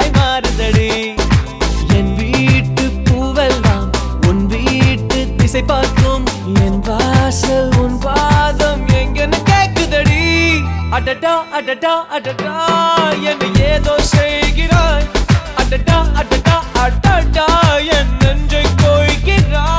பூவாய் மாறுதடி என் வீட்டு பூவெல்லாம் உன் வீட்டு திசை பார்க்கும் என் வாசல் உன் பாதம் எங்கன்னு கேக்குதடி அடடா அடடா அடடா என்னை ஏதோ செய்கிறாய் அடடா அடடா அடடா என் நெஞ்சை கோய்கிறாய்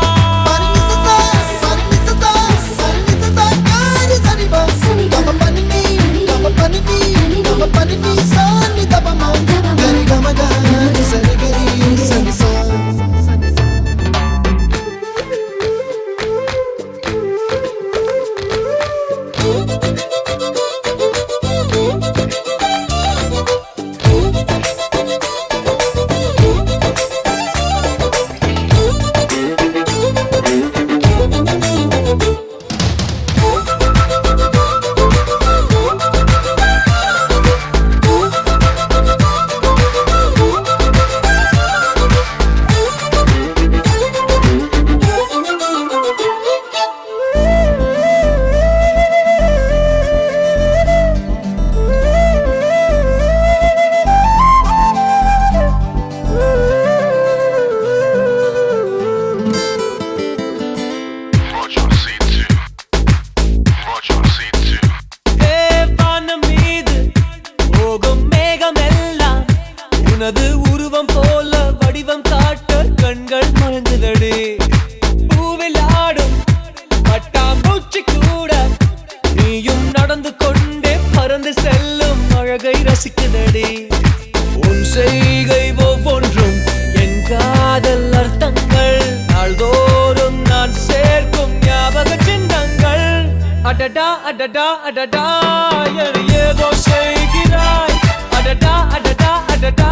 உனது உருவம் போல வடிவம் காட்ட கண்கள் மறந்துதடி பூவில் ஆடும் பட்டாம்பூச்சி கூட நீயும் நடந்து கொண்டே பறந்து செல்லும் அழகை ரசிக்குதடி உன் செய்கை ஒவ்வொன்றும் என் காதல் அர்த்தங்கள் நாள்தோறும் நான் சேர்க்கும் ஞாபக சின்னங்கள் அடடா அடடா அடடா ஏதோ செய்கிறாய் அடடா அடடா அடடா